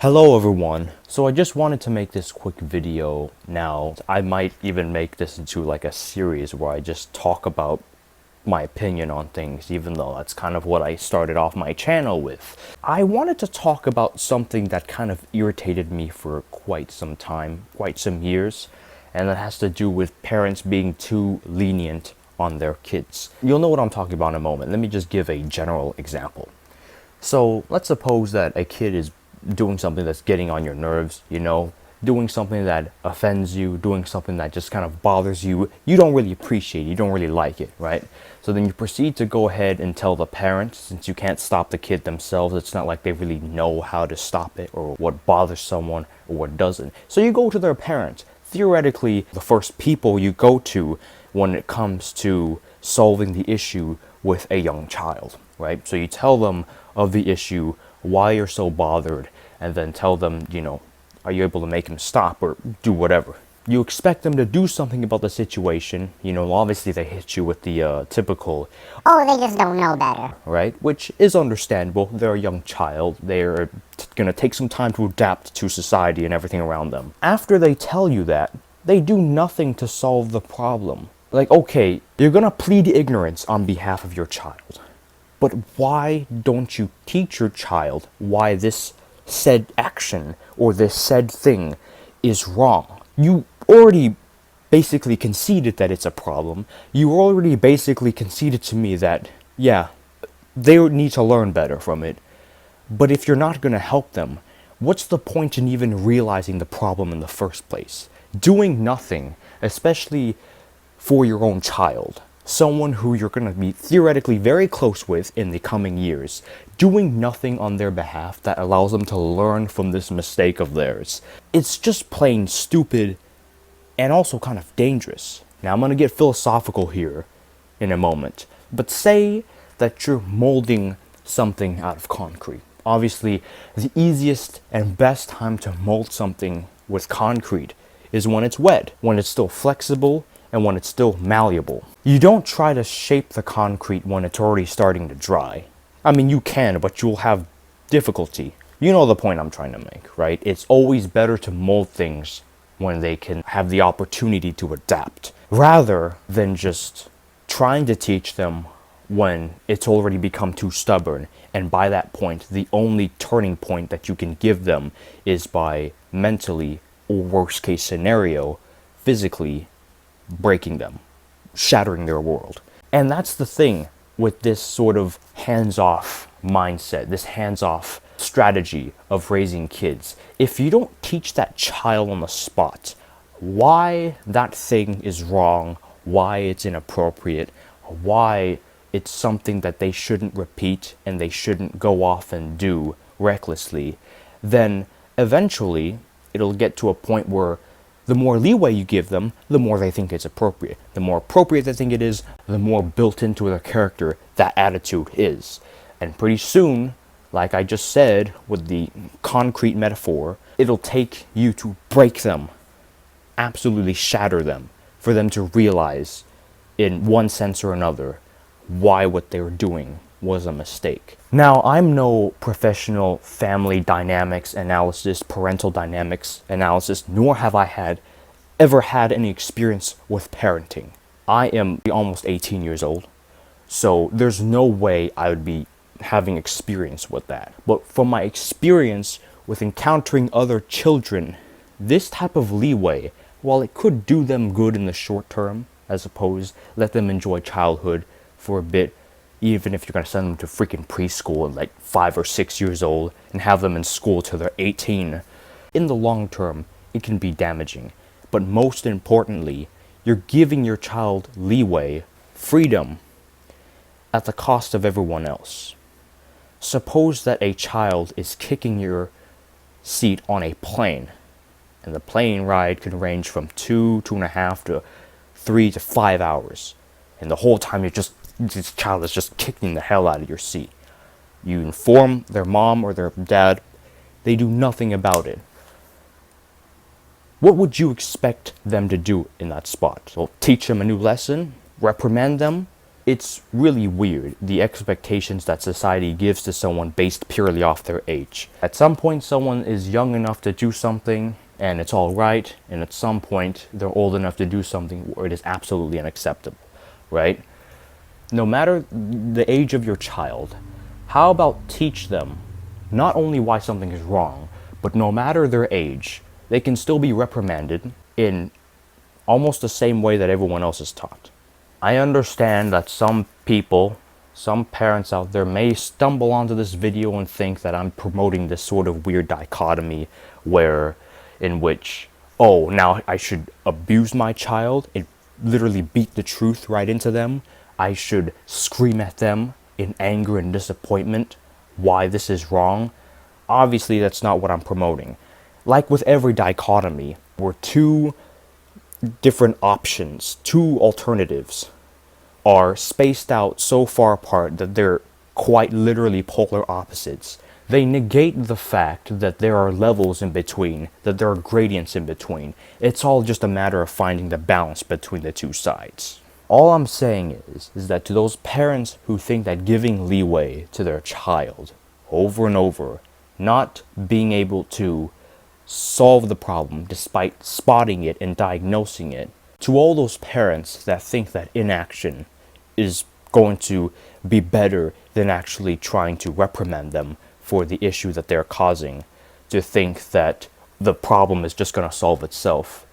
Hello everyone. So I just wanted to make this quick video now. I might even make this into like a series where I just talk about my opinion on things, even though that's kind of what I started off my channel with. I wanted to talk about something that kind of irritated me for quite some time, quite some years, and that has to do with parents being too lenient on their kids. You'll know what I'm talking about in a moment. Let me just give a general example. So let's suppose that a kid is doing something that's getting on your nerves, doing something that offends you, doing something that just kind of bothers you, you don't really appreciate, you don't really like it, right? So then you proceed to go ahead and tell the parents, since you can't stop the kid themselves, it's not like they really know how to stop it or what bothers someone or what doesn't. So you go to their parents. Theoretically, the first people you go to when it comes to solving the issue with a young child, right? So you tell them of the issue, why you're so bothered, and then tell them, are you able to make him stop or do whatever? You expect them to do something about the situation. Obviously they hit you with the typical, oh, they just don't know better. right? Which is understandable. They're a young child. They're going to take some time to adapt to society and everything around them. After they tell you that, they do nothing to solve the problem. Like, okay, you're going to plead ignorance on behalf of your child. But why don't you teach your child why this said action or this said thing is wrong? You already basically conceded that it's a problem. You already basically conceded to me that, yeah, they need to learn better from it. But if you're not going to help them, what's the point in even realizing the problem in the first place? Doing nothing, especially for your own child, someone who you're going to be theoretically very close with in the coming years, doing nothing on their behalf that allows them to learn from this mistake of theirs. It's just plain stupid and also kind of dangerous. Now I'm going to get philosophical here in a moment, but say that you're molding something out of concrete. Obviously, the easiest and best time to mold something with concrete is when it's wet, when it's still flexible, and when it's still malleable. You don't try to shape the concrete when it's already starting to dry. I mean, you can, but you'll have difficulty. You know the point I'm trying to make, right? It's always better to mold things when they can have the opportunity to adapt, rather than just trying to teach them when it's already become too stubborn. And by that point, the only turning point that you can give them is by mentally, or worst case scenario, physically breaking them, shattering their world. And that's the thing with this sort of hands-off mindset, this hands-off strategy of raising kids. If you don't teach that child on the spot why that thing is wrong, why it's inappropriate, why it's something that they shouldn't repeat and they shouldn't go off and do recklessly, then eventually it'll get to a point where the more leeway you give them, the more they think it's appropriate. The more appropriate they think it is, the more built into their character that attitude is. And pretty soon, like I just said with the concrete metaphor, it'll take you to break them, absolutely shatter them, for them to realize, in one sense or another, why what they were doing was a mistake. Now, I'm no professional family dynamics analysis, parental dynamics analysis, nor have I ever had any experience with parenting. I am almost 18 years old, so there's no way I would be having experience with that. But from my experience with encountering other children, this type of leeway, while it could do them good in the short term, I suppose, let them enjoy childhood for a bit, even if you're going to send them to freaking preschool at like 5 or 6 years old and have them in school till they're 18. In the long term, it can be damaging. But most importantly, you're giving your child leeway, freedom, at the cost of everyone else. Suppose that a child is kicking your seat on a plane, and the plane ride can range from 2.5 to 3 to 5 hours. And the whole time this child is just kicking the hell out of your seat. You inform their mom or their dad, they do nothing about it. What would you expect them to do in that spot? So teach them a new lesson, reprimand them, It's really weird, the expectations that society gives to someone based purely off their age. At some point, someone is young enough to do something and it's all right, and at some point, they're old enough to do something where it is absolutely unacceptable, right? No matter the age of your child, how about teach them not only why something is wrong, but no matter their age, they can still be reprimanded in almost the same way that everyone else is taught. I understand that some people, some parents out there may stumble onto this video and think that I'm promoting this sort of weird dichotomy in which, oh, now I should abuse my child and literally beat the truth right into them. I should scream at them in anger and disappointment why this is wrong. Obviously, that's not what I'm promoting. Like with every dichotomy, we're two different options, two alternatives are spaced out so far apart that they're quite literally polar opposites. They negate the fact that there are levels in between, that there are gradients in between. It's all just a matter of finding the balance between the two sides. All I'm saying is that to those parents who think that giving leeway to their child over and over, not being able to solve the problem despite spotting it and diagnosing it, to all those parents that think that inaction is going to be better than actually trying to reprimand them for the issue that they're causing, to think that the problem is just going to solve itself,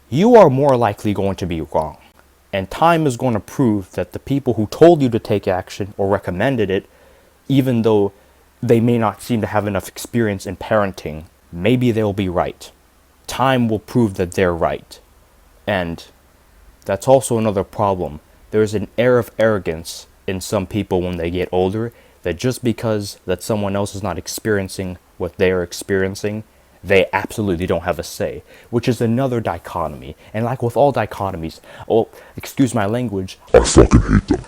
you are more likely going to be wrong. And time is going to prove that the people who told you to take action or recommended it, even though they may not seem to have enough experience in parenting, maybe they'll be right. Time will prove that they're right. And that's also another problem. There's an air of arrogance in some people when they get older, that just because that someone else is not experiencing what they're experiencing, they absolutely don't have a say, which is another dichotomy. And like with all dichotomies, oh, excuse my language, I fucking hate them.